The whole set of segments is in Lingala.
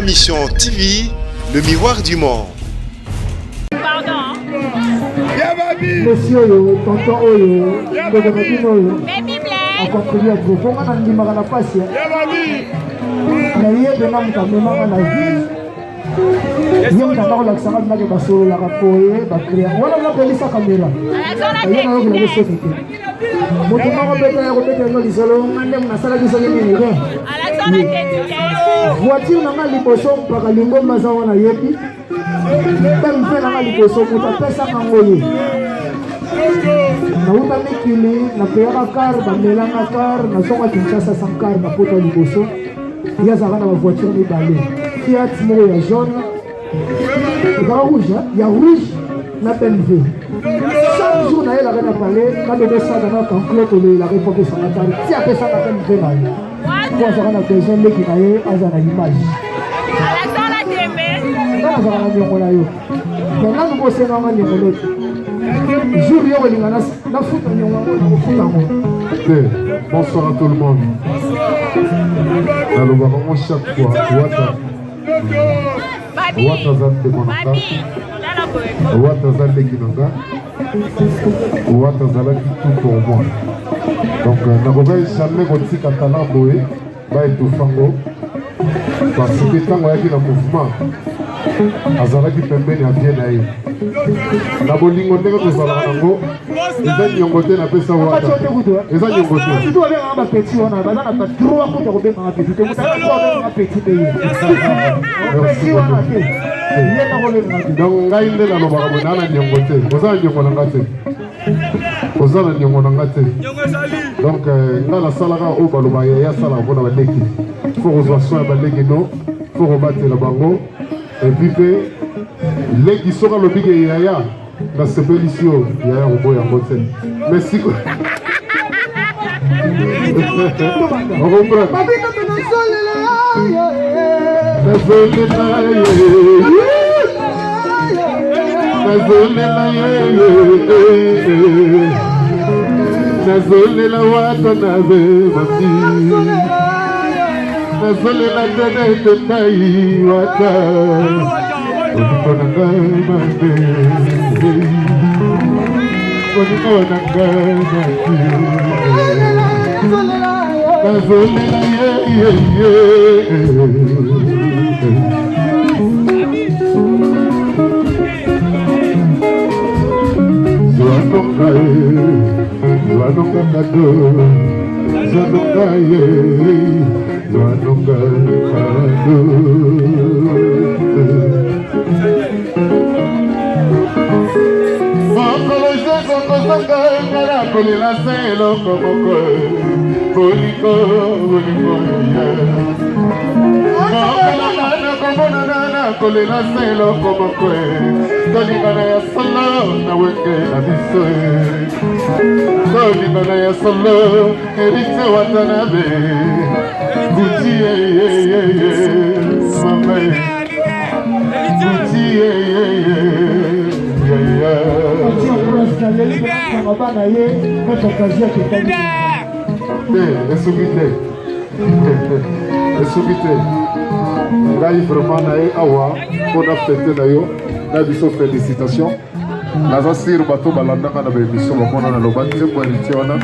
Mission TV, le miroir du monde. Pardon. Monsieur Oyo, tonton Oyo, Baby Black. a contribué à vous. Faut qu'on ait la passe. Mais il y a des gens qui ont la vie. Il y a des gens qui ont la solo, la rapoye, la créa. Voilà la police à caméra. Il y a des gens qui ont la sécurité. Moi, je voiture n'a pas liposo par lingo mazawa na yebi tam fe na liposo muta pesa kangoye na uta mikili na pera car ba melanga car na soka Kinshasa sans car na poto liposo ya zaka na voiture ni balé Fiat mo ya jaune ya rouge na PMV chaque jour na la na parler quand de ça dans quand Claude la réforme sur la table si a pesa na PMV na pour ça on a besoin de qui naie azana image Alexandre Dembe. na azana nyongo na yo maintenant nous bossons na ngani ngolo jour yo lingana na futa nyongo na futa ngo. Bonsoir à tout le monde. Alors vraiment chaque fois Wata zante monaka Wata zante kinanga Wata zalaki tout pour moi. Donc nakokai jamais kotika talent boye ba etufango parce que ntango ayaki na mouvement azalaki pembeni ya vie na ye na bolingo ndenge tozalaka nango eza niongo te napesa wata eza niongo te donc ngai nde nalobaka boye naa na niongo te oza na niongo na nga te oza na niongo na nga te donc nga nasalaka oyo balobaka yaya asalaka mpona baleki fo kozwa soin ya baleki no fo kobatela bango epuis mpe leki soki alobi ke yaya nasepelisi yo yaya koboya yango te mais siko nazolela wata nabe mati nazolela tenete nai wata olingo na ngai mabe olingo na ngai mati nazolela yeyeye Zanonga kado, zanonga ye, zanonga kado. Mokolo joko kosanga ngara kolela selo komoko, boliko boliko ye. Mokolo nana komona nana kolela selo komoko, tolingana ya solo na wenge na biso. Tolingana ya solo erite watanabe, Gucci mama, Gucci esukite ngai vraiment na ye awa mpona fete na yo na biso félicitation naza sir bato balandanga na baémission bamona naloba ntembo ya litie wana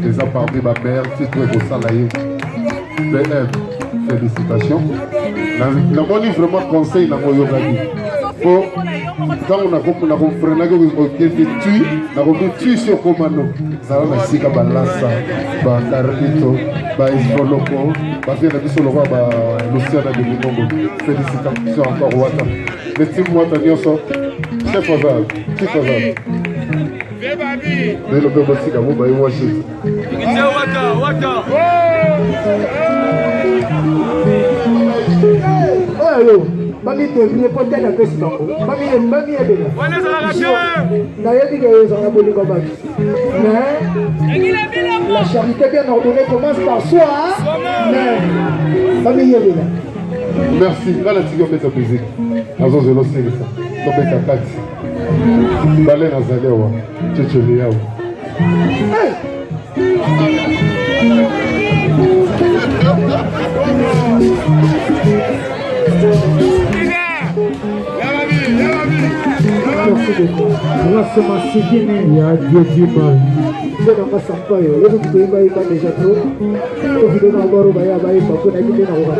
eza parmi bamere titre ekosala ye bm félicitation namoni vraiment conseil nango oyokaki po ntango nakomprenaki okende tui nakomi tui si okomano zala na esika balasa bakarlito baesvoloko bafie na biso lokwa balusiana de lingongo félicitation encore wata letim wata nyonso chef ozal chief ozal nelobe bosika mo baye washit oyo bami devine peut-être apesi bango bami yebela nayebi ke ezanga bolingo bato mais la charité bien ordonnée commence par soi mais bami yebela merci nga natiki obeta musique nazozela osilisa tobeta kati bale nazali awa ceceli awa merci beaucoup. Grâce Massikini. Il y a Dieu du mal. Je n'ai pas sympa. Le vous pouvez pas déjà trop. Vous pouvez pas avoir au baïa baïa. Vous pouvez pas avoir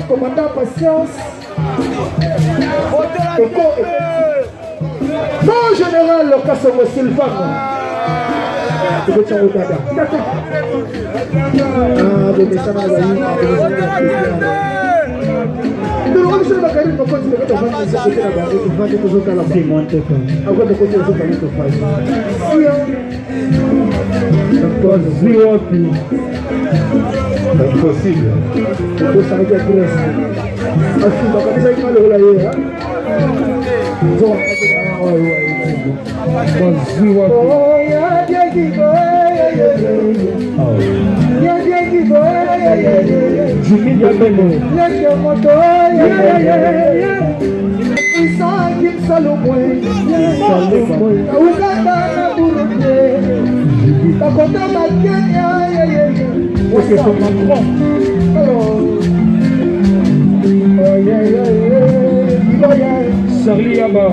commandant Patience, non général le Kassongo Sylvain. Impossible. Sarliaba.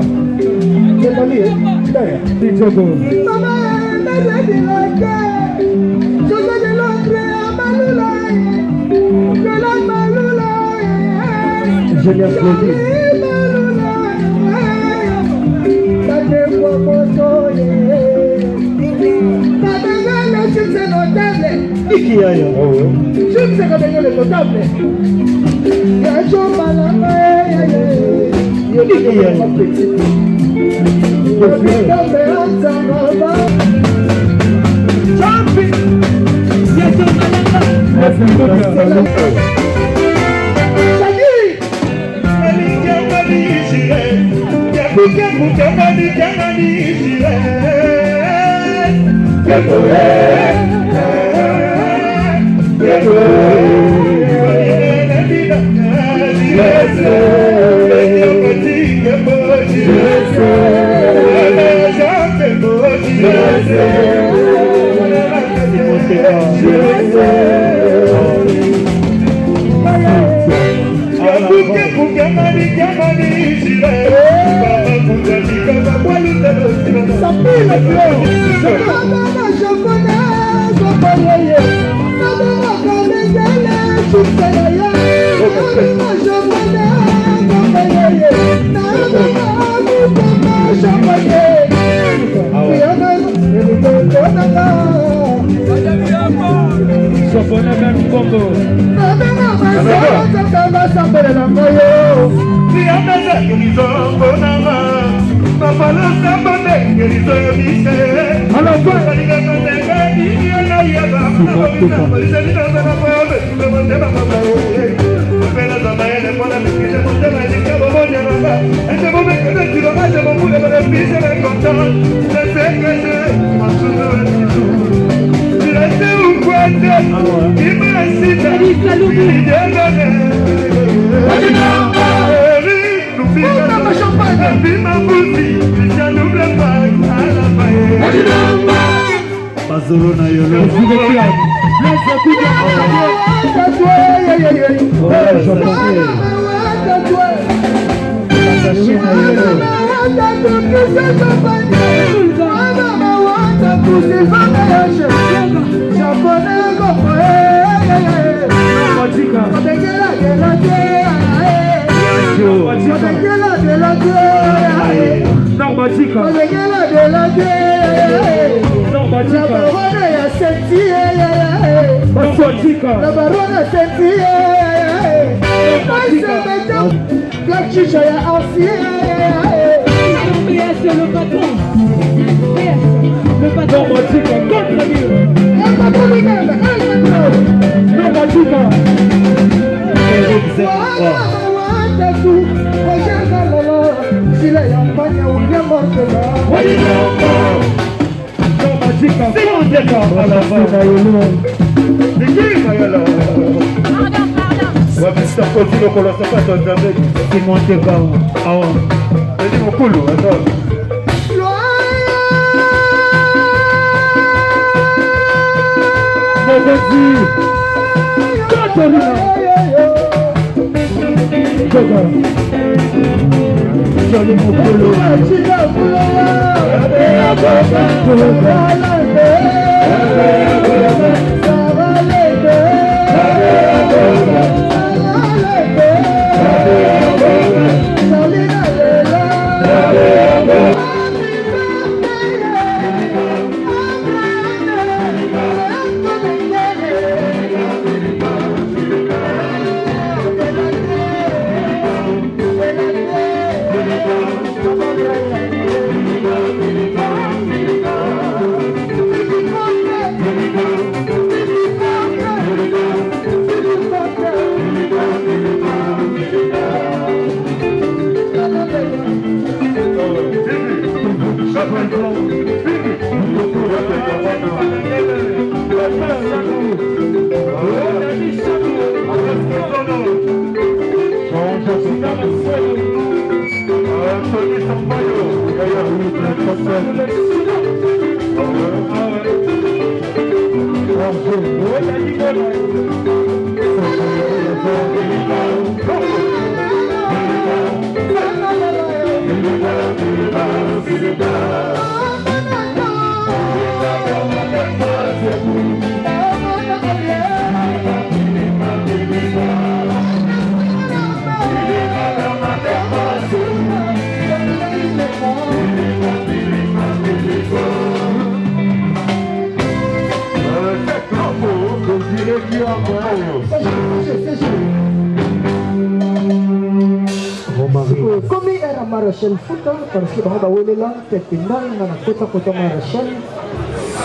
Comme era Marachel Fouta, parce que dans la langue, c'est une langue, on a côté Marachel,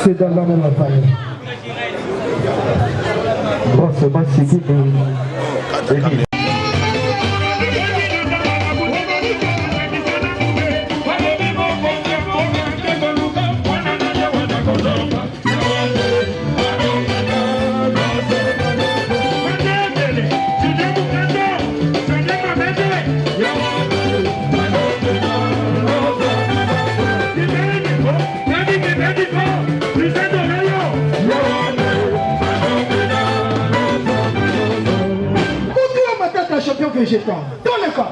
c'est dans la même famille. Bon, c'est pas si vite. Champion végétal, dans le cas.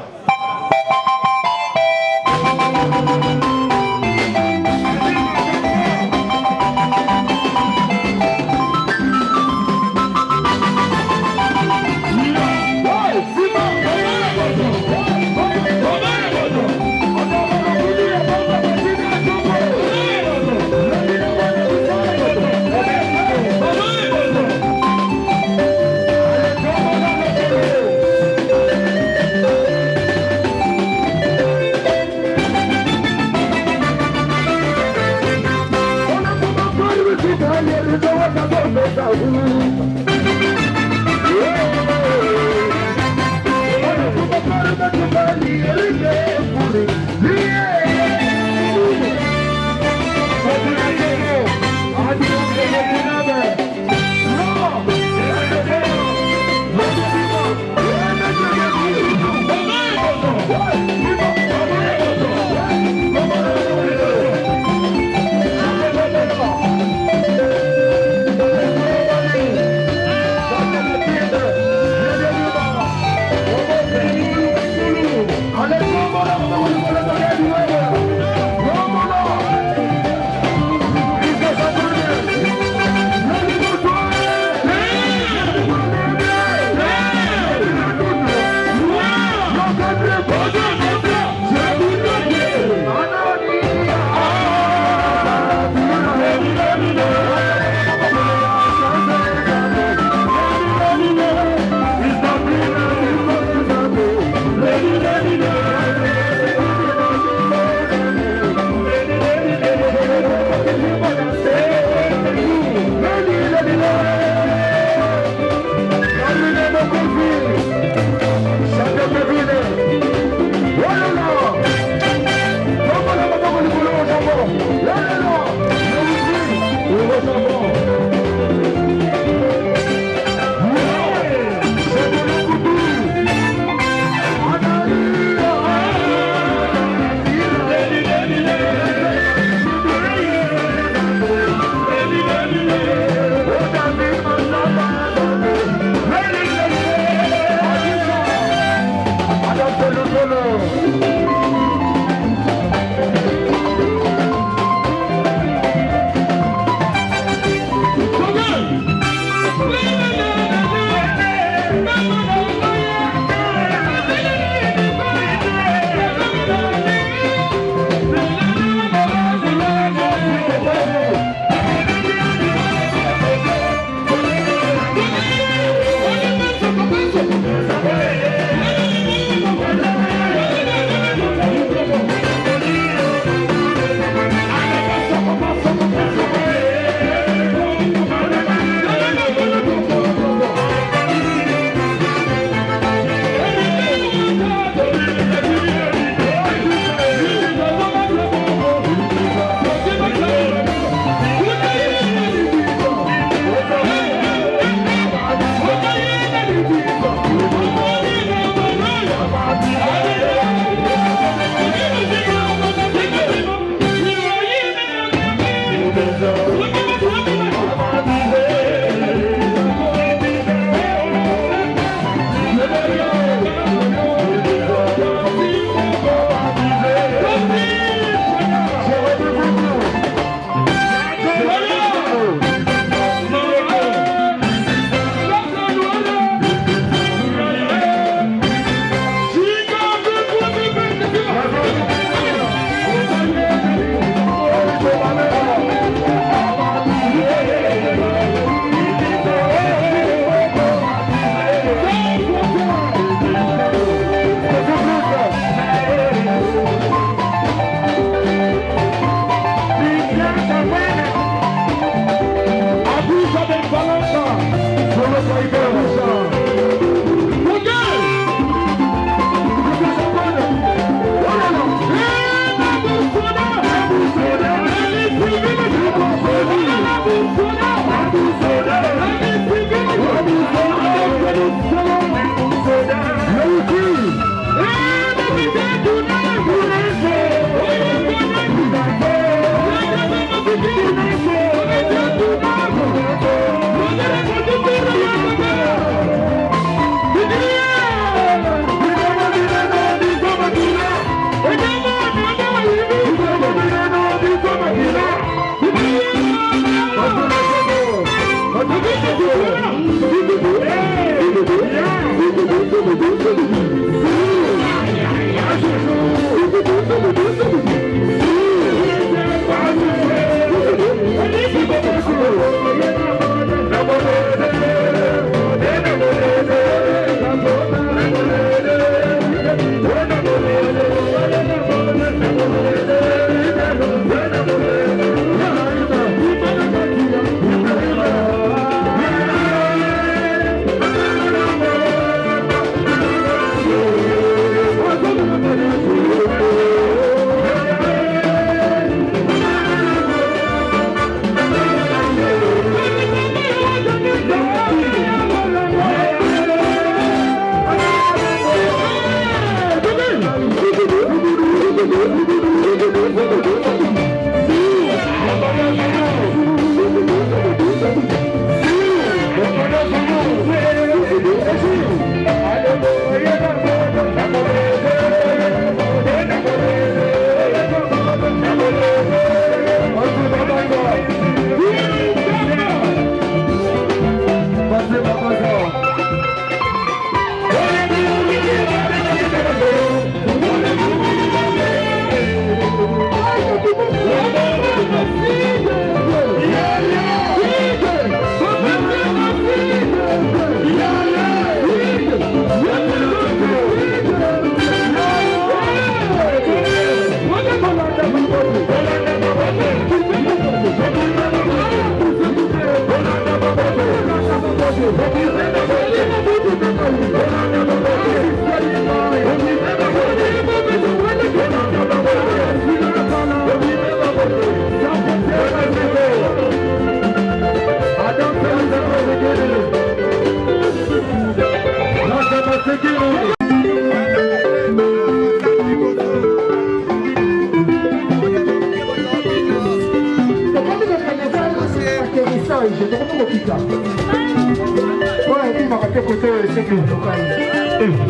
c'est que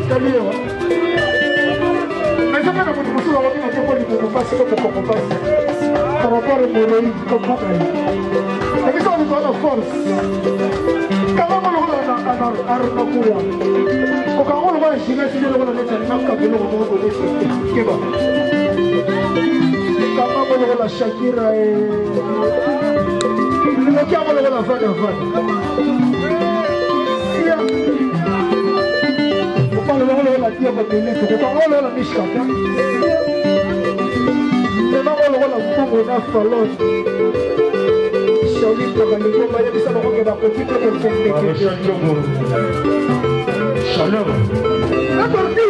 salut. Mais ça fait que vous vous avez dit que vous passez comme on passe par rapport au modèle comme ça. Et puis ça on est en force. Quand on a arnaqué, quand on va estimer si on a mettre un cap de l'eau au niveau de ce qui va. Quand on a la Shakira et le cas on a la vanne. La tia babeleko kokangolo la mishkata memangolo la mpungu na falon shauli tokaliko baya bisa bakoke bakopite kokendeke shalom la torti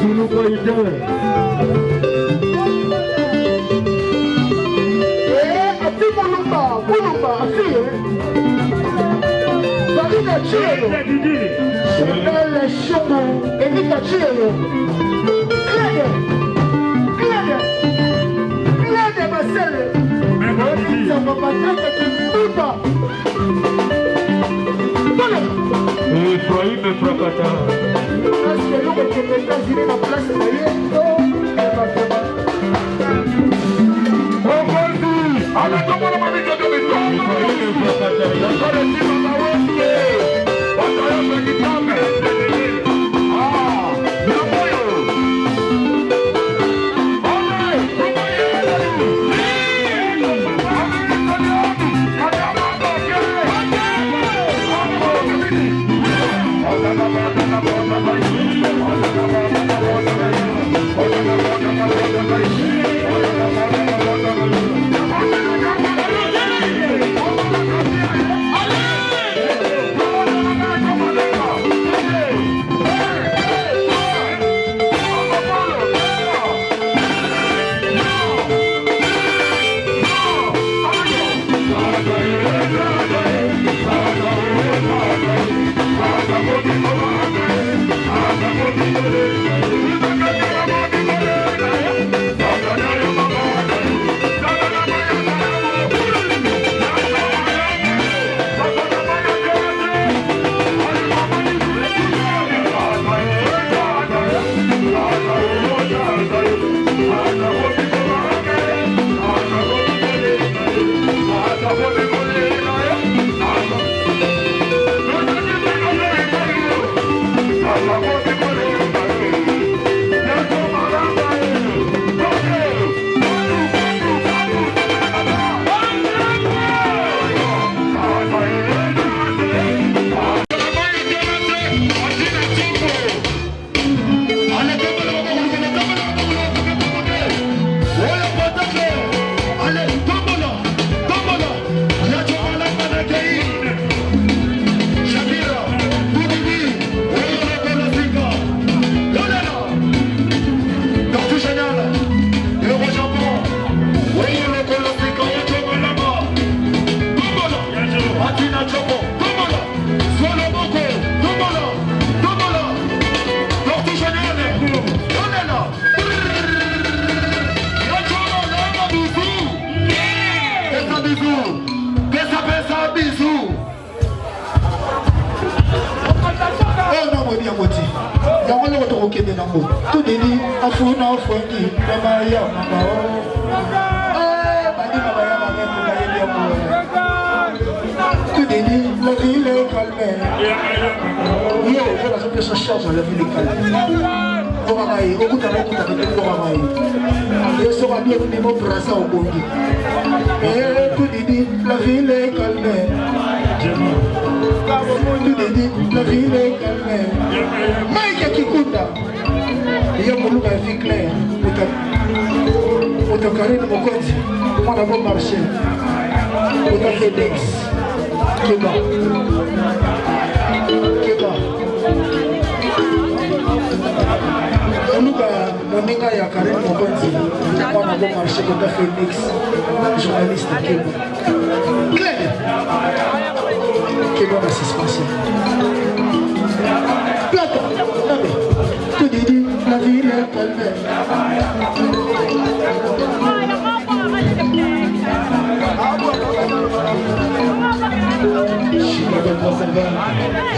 sulu koide ati mulumba afi Barina Chielo, Chanel Chomo, Evita Chielo, Claude Marcel, Bonita Mamataka Kimbuta, Ibrahim Prakata. Parce que l'homme qui est dans la place de Yendo,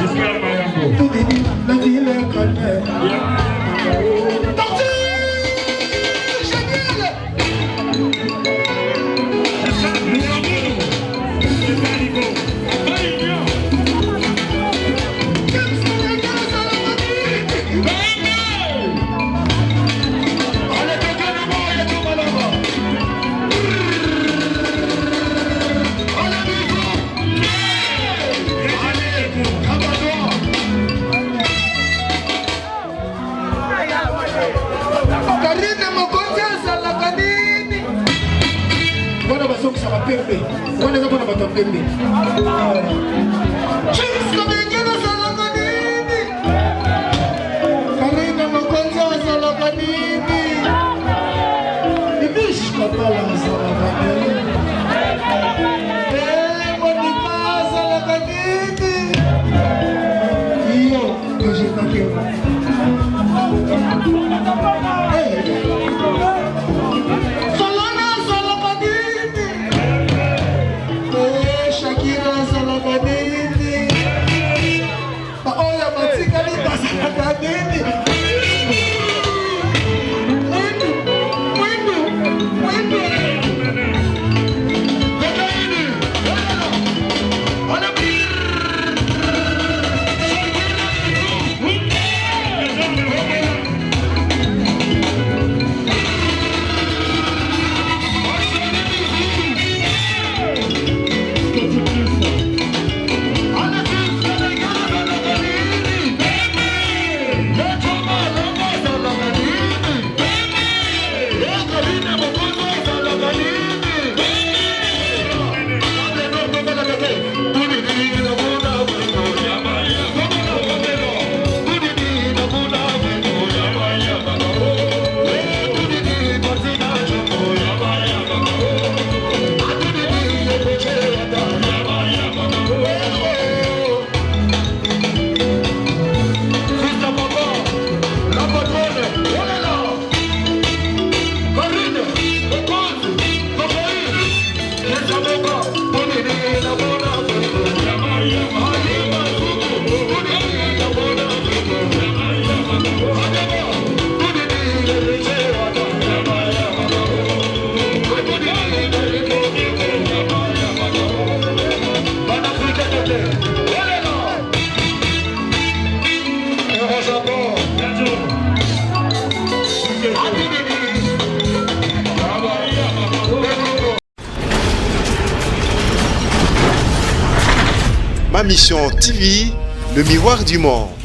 Jusqu'à Ma Mission TV, le miroir du monde.